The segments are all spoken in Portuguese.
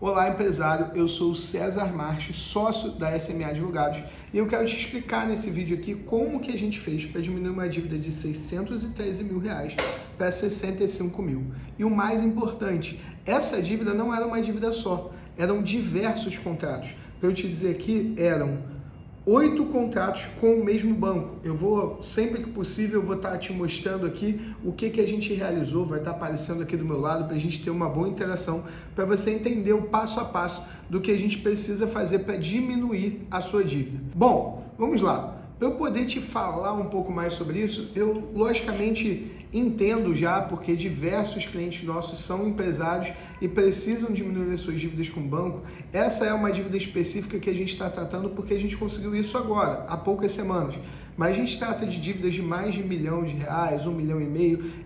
Olá, empresário, eu sou o César Marques, sócio da SMA Advogados, e eu quero te explicar nesse vídeo aqui como que a gente fez para diminuir uma dívida de R$613 mil para 65 mil. E o mais importante, essa dívida não era uma dívida só, eram diversos contratos. Para eu te dizer aqui, eram 8 contratos com o mesmo banco. Eu vou, sempre que possível, eu vou estar te mostrando aqui o que a gente realizou, vai estar aparecendo aqui do meu lado para a gente ter uma boa interação, para você entender o passo a passo do que a gente precisa fazer para diminuir a sua dívida. Bom, vamos lá. Para eu poder te falar um pouco mais sobre isso, eu logicamente entendo já, porque diversos clientes nossos são empresários e precisam diminuir as suas dívidas com o banco. Essa é uma dívida específica que a gente está tratando porque a gente conseguiu isso agora, há poucas semanas. Mas a gente trata de dívidas de mais de R$1 milhão, R$1,5 milhão,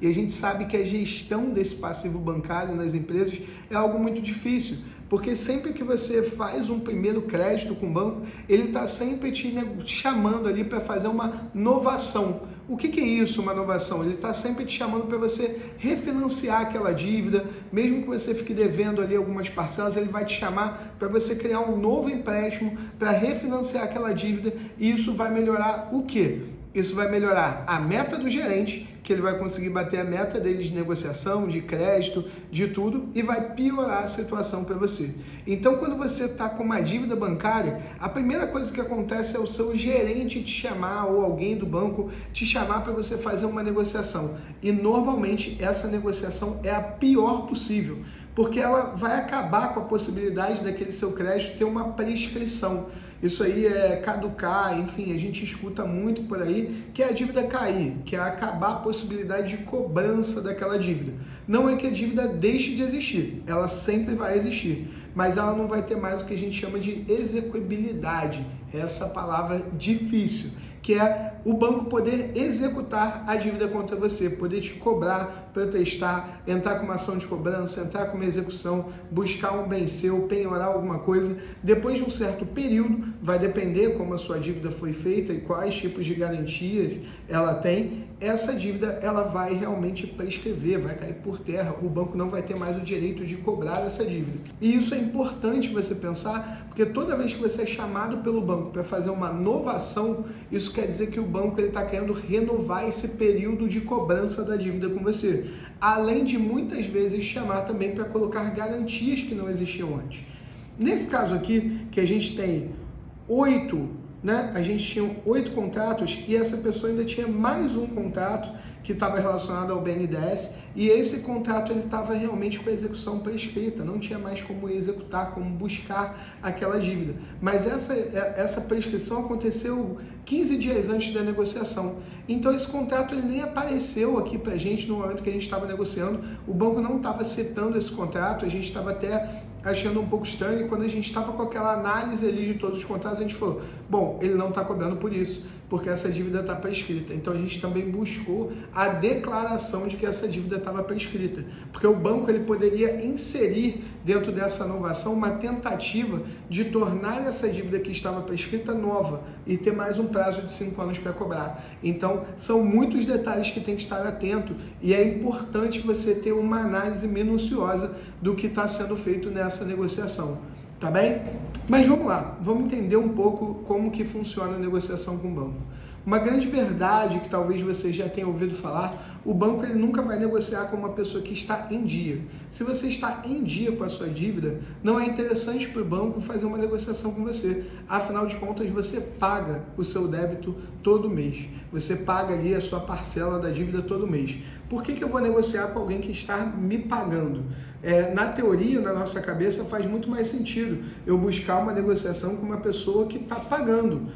e a gente sabe que a gestão desse passivo bancário nas empresas é algo muito difícil, porque sempre que você faz um primeiro crédito com o banco, ele está sempre te chamando ali para fazer uma novação. O que é isso, uma novação? Ele está sempre te chamando para você refinanciar aquela dívida, mesmo que você fique devendo ali algumas parcelas, ele vai te chamar para você criar um novo empréstimo para refinanciar aquela dívida, e isso vai melhorar o quê? Isso vai melhorar a meta do gerente, que ele vai conseguir bater a meta dele de negociação, de crédito, de tudo, e vai piorar a situação para você. Então, quando você está com uma dívida bancária, a primeira coisa que acontece é o seu gerente te chamar, ou alguém do banco te chamar para você fazer uma negociação. E normalmente essa negociação é a pior possível, porque ela vai acabar com a possibilidade daquele seu crédito ter uma prescrição. Isso aí é caducar, enfim, a gente escuta muito por aí que é a dívida cair, que é acabar a possibilidade de cobrança daquela dívida. Não é que a dívida deixe de existir, ela sempre vai existir, mas ela não vai ter mais o que a gente chama de execuibilidade, essa palavra difícil, que é o banco poder executar a dívida contra você, poder te cobrar, protestar, entrar com uma ação de cobrança, entrar com uma execução, buscar um bem seu, penhorar alguma coisa. Depois de um certo período, vai depender como a sua dívida foi feita e quais tipos de garantias ela tem, essa dívida ela vai realmente prescrever, vai cair por terra, o banco não vai ter mais o direito de cobrar essa dívida. E isso é importante você pensar, porque toda vez que você é chamado pelo banco para fazer uma novação, isso quer dizer que o banco está querendo renovar esse período de cobrança da dívida com você, além de muitas vezes chamar também para colocar garantias que não existiam antes. Nesse caso aqui, que a gente tem 8, a gente tinha 8 contratos e essa pessoa ainda tinha mais um contrato que estava relacionado ao BNDES, e esse contrato ele estava realmente com a execução prescrita, não tinha mais como executar, como buscar aquela dívida. Mas essa prescrição aconteceu 15 dias antes da negociação. Então esse contrato ele nem apareceu aqui para a gente no momento que a gente estava negociando, o banco não estava setando esse contrato, a gente estava até achando um pouco estranho, e quando a gente estava com aquela análise ali de todos os contratos, a gente falou, bom, ele não está cobrando por isso, porque essa dívida está prescrita. Então a gente também buscou a declaração de que essa dívida estava prescrita, porque o banco ele poderia inserir dentro dessa inovação uma tentativa de tornar essa dívida que estava prescrita nova e ter mais um prazo de 5 anos para cobrar. Então são muitos detalhes que tem que estar atento, e é importante você ter uma análise minuciosa do que está sendo feito nessa negociação. Tá bem? Mas vamos lá, vamos entender um pouco como que funciona a negociação com o banco. Uma grande verdade que talvez você já tenha ouvido falar, o banco ele nunca vai negociar com uma pessoa que está em dia. Se você está em dia com a sua dívida, não é interessante para o banco fazer uma negociação com você. Afinal de contas, você paga o seu débito todo mês. Você paga ali a sua parcela da dívida todo mês. Por que eu vou negociar com alguém que está me pagando? Na teoria, na nossa cabeça, faz muito mais sentido eu buscar uma negociação com uma pessoa que está pagando,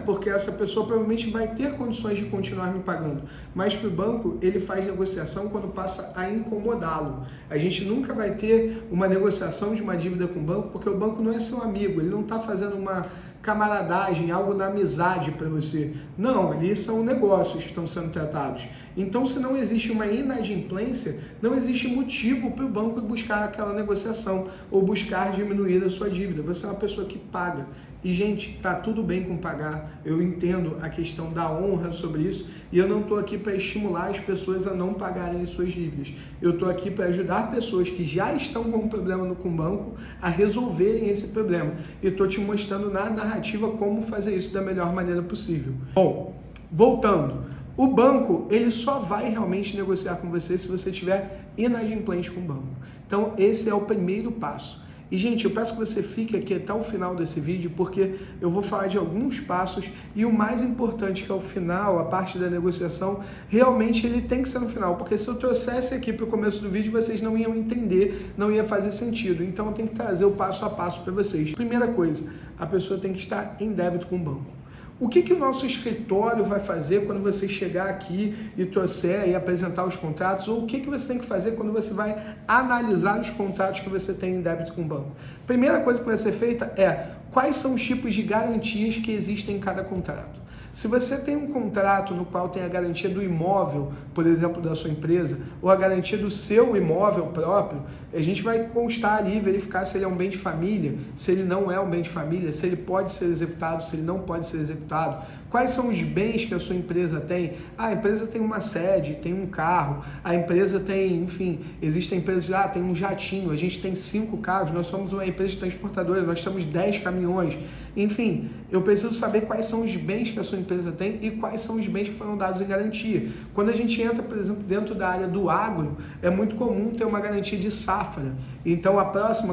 Porque essa pessoa provavelmente vai ter condições de continuar me pagando. Mas para o banco, ele faz negociação quando passa a incomodá-lo. A gente nunca vai ter uma negociação de uma dívida com o banco, porque o banco não é seu amigo, ele não está fazendo uma camaradagem, algo na amizade para você. Não, ali são negócios que estão sendo tratados. Então, se não existe uma inadimplência, não existe motivo para o banco buscar aquela negociação ou buscar diminuir a sua dívida. Você é uma pessoa que paga. E, gente, tá tudo bem com pagar. Eu entendo a questão da honra sobre isso e eu não estou aqui para estimular as pessoas a não pagarem as suas dívidas. Eu estou aqui para ajudar pessoas que já estão com um problema com o banco a resolverem esse problema. E estou te mostrando na narrativa como fazer isso da melhor maneira possível. Bom, voltando. O banco, ele só vai realmente negociar com você se você estiver inadimplente com o banco. Então, esse é o primeiro passo. E, gente, eu peço que você fique aqui até o final desse vídeo, porque eu vou falar de alguns passos e o mais importante, que é o final, a parte da negociação, realmente ele tem que ser no final, porque se eu trouxesse aqui para o começo do vídeo, vocês não iam entender, não ia fazer sentido. Então, eu tenho que trazer o passo a passo para vocês. Primeira coisa, a pessoa tem que estar em débito com o banco. O que o nosso escritório vai fazer quando você chegar aqui e trouxer e apresentar os contratos? Ou o que você tem que fazer quando você vai analisar os contratos que você tem em débito com o banco? Primeira coisa que vai ser feita é quais são os tipos de garantias que existem em cada contrato. Se você tem um contrato no qual tem a garantia do imóvel, por exemplo, da sua empresa, ou a garantia do seu imóvel próprio, a gente vai constar ali, verificar se ele é um bem de família, se ele não é um bem de família, se ele pode ser executado, se ele não pode ser executado. Quais são os bens que a sua empresa tem? A empresa tem uma sede, tem um carro, a empresa tem, enfim, existem empresas, tem um jatinho, a gente tem 5 carros, nós somos uma empresa transportadora, nós temos 10 caminhões. Enfim, eu preciso saber quais são os bens que a sua empresa tem e quais são os bens que foram dados em garantia. Quando a gente entra, por exemplo, dentro da área do agro, é muito comum ter uma garantia de safra. Então,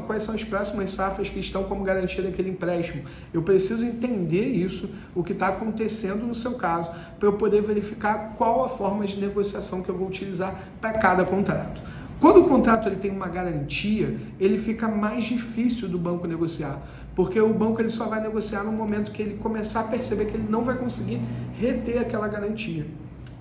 quais são as próximas safras que estão como garantia daquele empréstimo? Eu preciso entender isso, o que está acontecendo no seu caso, para eu poder verificar qual a forma de negociação que eu vou utilizar para cada contrato. Quando o contrato ele tem uma garantia, ele fica mais difícil do banco negociar, porque o banco ele só vai negociar no momento que ele começar a perceber que ele não vai conseguir reter aquela garantia.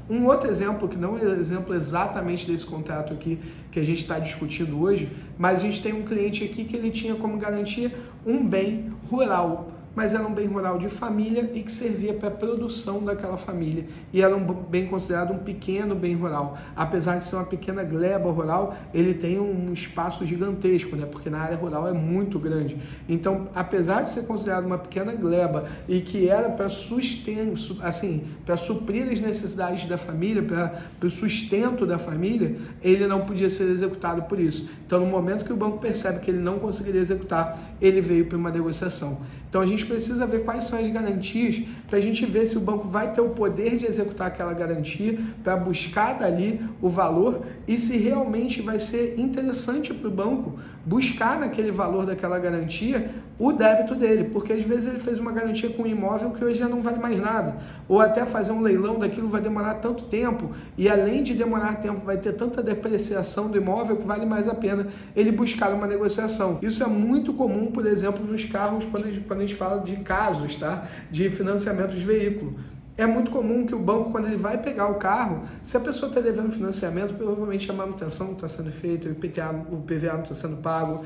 Um outro exemplo, que não é exemplo exatamente desse contrato aqui que a gente está discutindo hoje, mas a gente tem um cliente aqui que ele tinha como garantia um bem rural, mas era um bem rural de família e que servia para a produção daquela família. E era um bem considerado um pequeno bem rural. Apesar de ser uma pequena gleba rural, ele tem um espaço gigantesco, né? Porque na área rural é muito grande. Então, apesar de ser considerado uma pequena gleba e que era para sustento, assim, para suprir as necessidades da família, para o sustento da família, ele não podia ser executado por isso. Então, no momento que o banco percebe que ele não conseguiria executar, ele veio para uma negociação. Então, a gente precisa ver quais são as garantias para a gente ver se o banco vai ter o poder de executar aquela garantia, para buscar dali o valor e se realmente vai ser interessante para o banco buscar naquele valor daquela garantia o débito dele, porque às vezes ele fez uma garantia com um imóvel que hoje já não vale mais nada, ou até fazer um leilão daquilo vai demorar tanto tempo, e além de demorar tempo vai ter tanta depreciação do imóvel que vale mais a pena ele buscar uma negociação. Isso é muito comum, por exemplo, nos carros, quando a gente fala de casos, tá? De financiamento de veículo. É muito comum que o banco, quando ele vai pegar o carro, se a pessoa está devendo financiamento, provavelmente a manutenção não está sendo feita, o PVA não está sendo pago,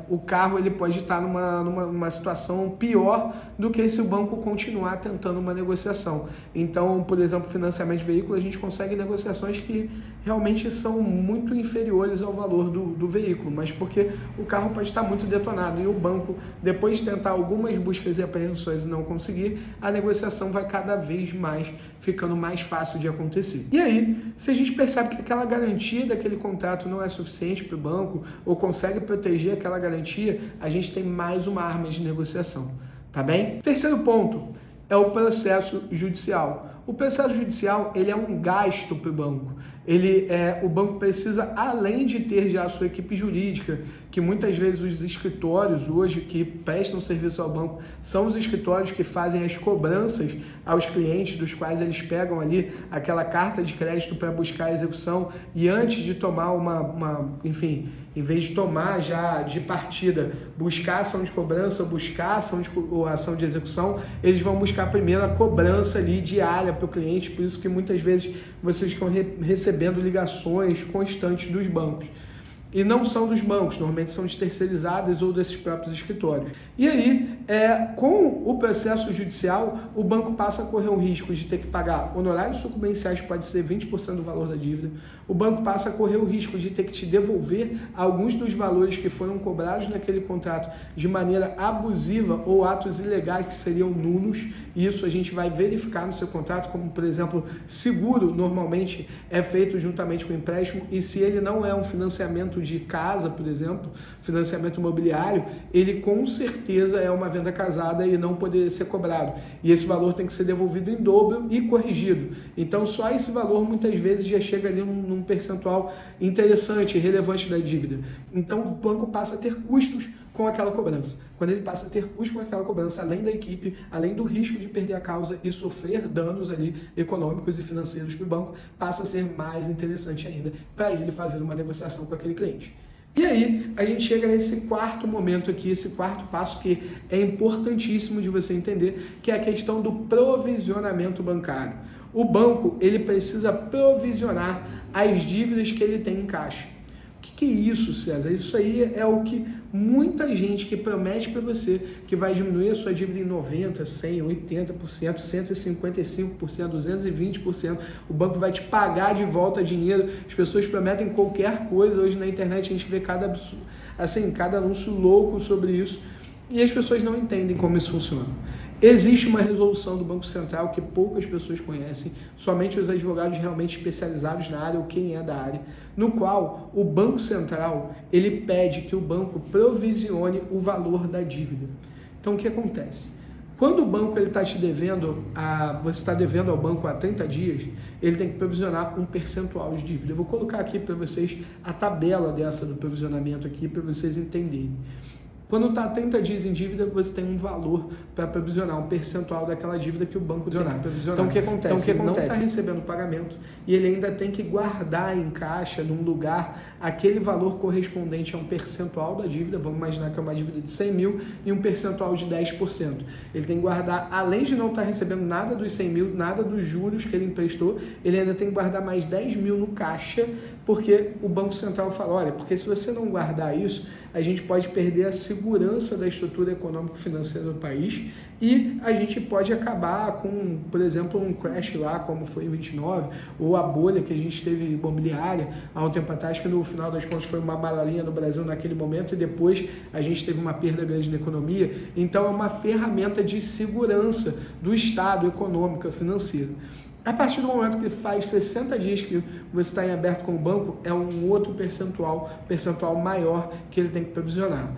o carro ele pode estar numa situação pior do que se o banco continuar tentando uma negociação. Então, por exemplo, financiamento de veículo, a gente consegue negociações que realmente são muito inferiores ao valor do veículo, mas porque o carro pode estar muito detonado e o banco, depois de tentar algumas buscas e apreensões e não conseguir, a negociação vai cada vez mais ficando mais fácil de acontecer. E aí, se a gente percebe que aquela garantia daquele contrato não é suficiente para o banco ou consegue proteger aquela garantia, a gente tem mais uma arma de negociação, tá bem? Terceiro ponto é o processo judicial. O processo judicial ele é um gasto para o banco. O banco precisa, além de ter já a sua equipe jurídica, que muitas vezes os escritórios hoje que prestam serviço ao banco são os escritórios que fazem as cobranças aos clientes, dos quais eles pegam ali aquela carta de crédito para buscar a execução e antes de tomar enfim, em vez de tomar já de partida, buscar ação de cobrança, buscar ação de execução, eles vão buscar primeiro a cobrança ali diária para o cliente, por isso que muitas vezes vocês estão recebendo ligações constantes dos bancos. e não são dos bancos, normalmente são de terceirizadas ou desses próprios escritórios. E aí, com o processo judicial, o banco passa a correr o risco de ter que pagar honorários sucumbenciais, que pode ser 20% do valor da dívida, o banco passa a correr o risco de ter que te devolver alguns dos valores que foram cobrados naquele contrato de maneira abusiva ou atos ilegais que seriam nulos, e isso a gente vai verificar no seu contrato, como por exemplo, seguro normalmente é feito juntamente com o empréstimo, e se ele não é um financiamento de casa, por exemplo, financiamento imobiliário, ele com certeza é uma venda casada e não poderia ser cobrado. E esse valor tem que ser devolvido em dobro e corrigido. Então só esse valor muitas vezes já chega ali num percentual interessante, relevante da dívida. Então o banco passa a ter custos com aquela cobrança. Quando ele passa a ter custos com aquela cobrança, além da equipe, além do risco de perder a causa e sofrer danos ali econômicos e financeiros para o banco, passa a ser mais interessante ainda para ele fazer uma negociação com aquele cliente. E aí, a gente chega nesse quarto momento aqui, esse quarto passo que é importantíssimo de você entender, que é a questão do provisionamento bancário. O banco, ele precisa provisionar as dívidas que ele tem em caixa. O que é isso, César? Isso aí é o que muita gente que promete para você que vai diminuir a sua dívida em 90%, 100%, 80%, 155%, 220%, o banco vai te pagar de volta dinheiro, as pessoas prometem qualquer coisa, hoje na internet a gente vê cada absurdo, assim, cada anúncio louco sobre isso, e as pessoas não entendem como isso funciona. Existe uma resolução do Banco Central que poucas pessoas conhecem, somente os advogados realmente especializados na área ou quem é da área, no qual o Banco Central ele pede que o banco provisione o valor da dívida. Então o que acontece? Quando o banco está te devendo, você está devendo ao banco há 30 dias, ele tem que provisionar um percentual de dívida. Eu vou colocar aqui para vocês a tabela dessa do provisionamento aqui para vocês entenderem. Quando está 30 dias em dívida, você tem um valor para provisionar, um percentual daquela dívida que o banco tem que provisionar. Então, o que acontece? Ele não está recebendo o pagamento e ele ainda tem que guardar em caixa, num lugar, aquele valor correspondente a um percentual da dívida. Vamos imaginar que é uma dívida de 100 mil e um percentual de 10%. Ele tem que guardar, além de não estar recebendo nada dos 100 mil, nada dos juros que ele emprestou, ele ainda tem que guardar mais 10 mil no caixa, porque o Banco Central fala, olha, porque se você não guardar isso, a gente pode perder a segurança da estrutura econômico-financeira do país e a gente pode acabar com, por exemplo, um crash lá, como foi em 29, ou a bolha que a gente teve imobiliária há um tempo atrás, que no final das contas foi uma baralinha no Brasil naquele momento e depois a gente teve uma perda grande na economia. Então é uma ferramenta de segurança do Estado econômico e financeiro. A partir do momento que faz 60 dias que você está em aberto com o banco, é um outro percentual maior que ele tem que provisionar.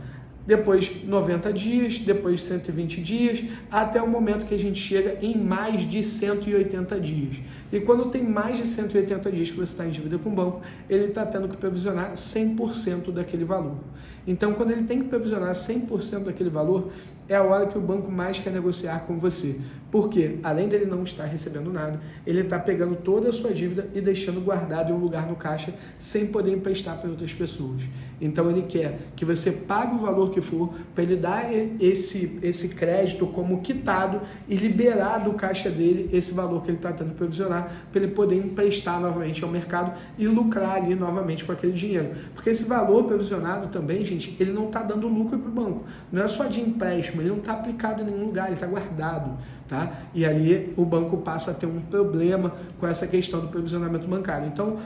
Depois 90 dias, depois 120 dias, até o momento que a gente chega em mais de 180 dias. E quando tem mais de 180 dias que você está em dívida com o banco, ele está tendo que provisionar 100% daquele valor. Então, quando ele tem que provisionar 100% daquele valor, é a hora que o banco mais quer negociar com você. Porque, além dele não estar recebendo nada, ele está pegando toda a sua dívida e deixando guardado em um lugar no caixa sem poder emprestar para outras pessoas. Então, ele quer que você pague o valor que for para ele dar esse crédito como quitado e liberar do caixa dele esse valor que ele está tendo provisionar para ele poder emprestar novamente ao mercado e lucrar ali novamente com aquele dinheiro. Porque esse valor provisionado também, gente, ele não está dando lucro para o banco. Não é só de empréstimo, ele não está aplicado em nenhum lugar, ele está guardado, tá? E ali o banco passa a ter um problema com essa questão do provisionamento bancário. Então,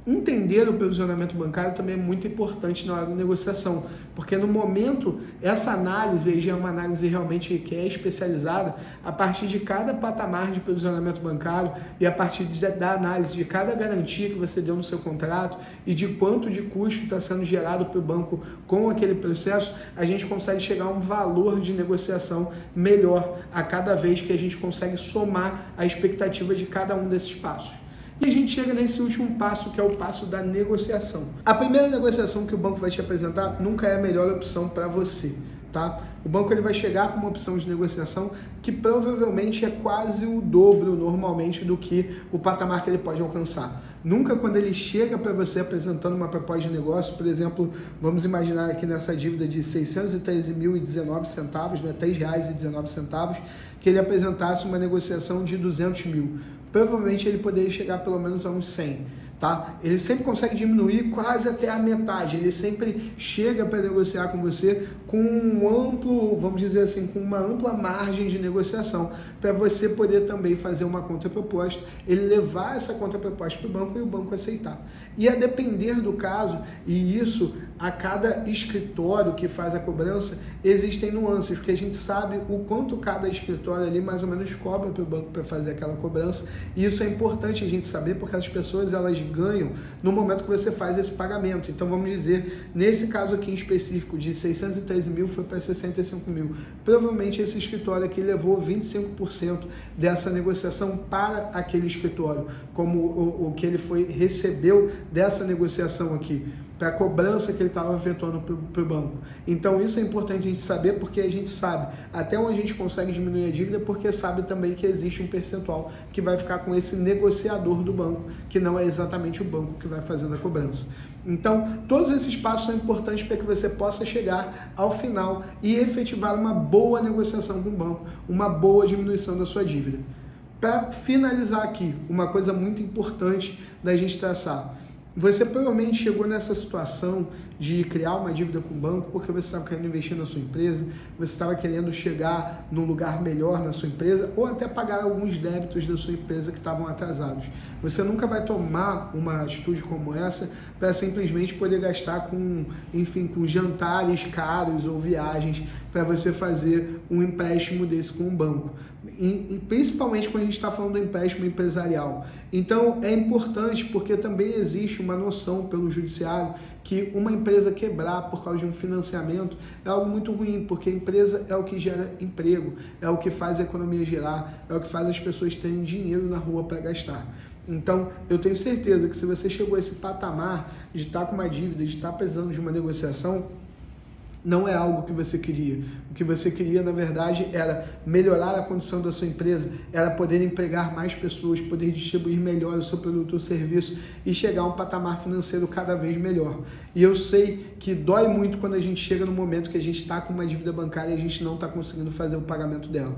entender o provisionamento bancário também é muito importante na hora da negociação, porque no momento, essa análise já é uma análise realmente que é especializada a partir de cada patamar de provisionamento bancário e a partir da análise de cada garantia que você deu no seu contrato e de quanto de custo está sendo gerado para o banco com aquele processo, a gente consegue chegar a um valor de negociação melhor a cada vez que a gente consegue somar a expectativa de cada um desses passos. E a gente chega nesse último passo, que é o passo da negociação. A primeira negociação que o banco vai te apresentar nunca é a melhor opção para você, tá? O banco ele vai chegar com uma opção de negociação que provavelmente é quase o dobro normalmente do que o patamar que ele pode alcançar. Nunca quando ele chega para você apresentando uma proposta de negócio, por exemplo, vamos imaginar aqui nessa dívida de R$ 613.019, né, R$ 3,19, que ele apresentasse uma negociação de 200 mil. Provavelmente ele poderia chegar pelo menos a uns 100. tá? Ele sempre consegue diminuir quase até a metade, ele sempre chega para negociar com você com um amplo, vamos dizer assim, com uma ampla margem de negociação, para você poder também fazer uma contraproposta, ele levar essa contraproposta para o banco e o banco aceitar. E a depender do caso, e isso a cada escritório que faz a cobrança, existem nuances, porque a gente sabe o quanto cada escritório ali mais ou menos cobra para o banco para fazer aquela cobrança, e isso é importante a gente saber, porque as pessoas elas ganham no momento que você faz esse pagamento. Então vamos dizer, nesse caso aqui em específico de 613 mil foi para 65 mil, provavelmente esse escritório aqui levou 25% dessa negociação para aquele escritório, como o que ele recebeu dessa negociação aqui, para a cobrança que ele estava efetuando para o banco. Então isso é importante a gente saber, porque a gente sabe até onde a gente consegue diminuir a dívida, porque sabe também que existe um percentual que vai ficar com esse negociador do banco, que não é exatamente o banco que vai fazendo a cobrança. Então, todos esses passos são importantes para que você possa chegar ao final e efetivar uma boa negociação com o banco, uma boa diminuição da sua dívida. Para finalizar aqui, uma coisa muito importante da gente traçar. Você provavelmente chegou nessa situação de criar uma dívida com o banco porque você estava querendo investir na sua empresa, você estava querendo chegar num lugar melhor na sua empresa ou até pagar alguns débitos da sua empresa que estavam atrasados. Você nunca vai tomar uma atitude como essa para simplesmente poder gastar com jantares caros ou viagens para você fazer um empréstimo desse com o banco. E principalmente quando a gente está falando do empréstimo empresarial. Então é importante porque também existe uma noção pelo judiciário que uma empresa quebrar por causa de um financiamento é algo muito ruim, porque a empresa é o que gera emprego, é o que faz a economia girar, é o que faz as pessoas terem dinheiro na rua para gastar. Então, eu tenho certeza que se você chegou a esse patamar de estar com uma dívida, de estar precisando de uma negociação, não é algo que você queria. O que você queria, na verdade, era melhorar a condição da sua empresa, era poder empregar mais pessoas, poder distribuir melhor o seu produto ou serviço e chegar a um patamar financeiro cada vez melhor. E eu sei que dói muito quando a gente chega no momento que a gente está com uma dívida bancária e a gente não está conseguindo fazer o pagamento dela.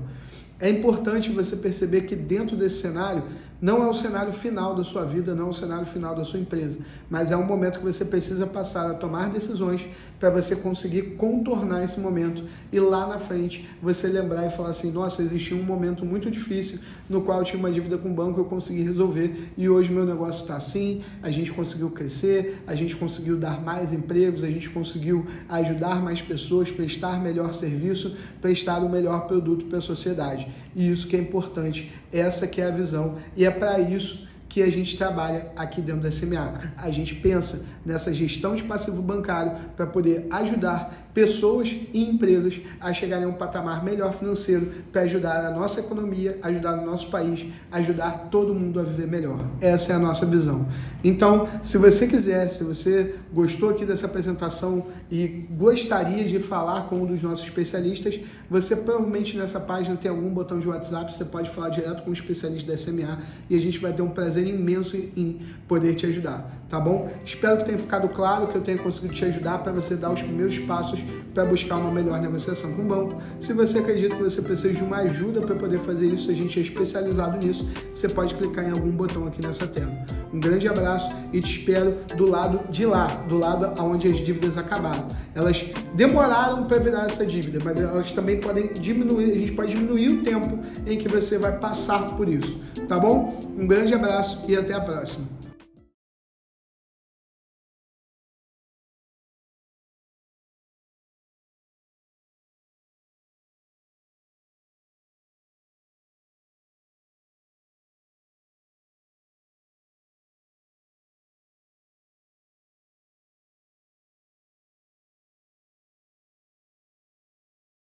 É importante você perceber que dentro desse cenário, não é o cenário final da sua vida, não é o cenário final da sua empresa, mas é um momento que você precisa passar a tomar decisões para você conseguir contornar esse momento e lá na frente você lembrar e falar assim, nossa, existia um momento muito difícil no qual eu tinha uma dívida com o banco, eu consegui resolver e hoje meu negócio está assim, a gente conseguiu crescer, a gente conseguiu dar mais empregos, a gente conseguiu ajudar mais pessoas, prestar melhor serviço, prestar o melhor produto para a sociedade. E isso que é importante, essa que é a visão e é para isso que a gente trabalha aqui dentro da SMA. A gente pensa nessa gestão de passivo bancário para poder ajudar pessoas e empresas a chegarem a um patamar melhor financeiro para ajudar a nossa economia, ajudar o nosso país, ajudar todo mundo a viver melhor. Essa é a nossa visão. Então, se você quiser, se você gostou aqui dessa apresentação e gostaria de falar com um dos nossos especialistas, você provavelmente nessa página tem algum botão de WhatsApp, você pode falar direto com o especialista da SMA e a gente vai ter um prazer imenso em poder te ajudar, tá bom? Espero que tenha ficado claro, que eu tenha conseguido te ajudar para você dar os primeiros passos para buscar uma melhor negociação com o banco. Se você acredita que você precisa de uma ajuda para poder fazer isso, a gente é especializado nisso, você pode clicar em algum botão aqui nessa tela. Um grande abraço e te espero do lado de lá, do lado onde as dívidas acabaram. Elas demoraram para virar essa dívida, mas elas também podem diminuir, a gente pode diminuir o tempo em que você vai passar por isso, tá bom? Um grande abraço e até a próxima.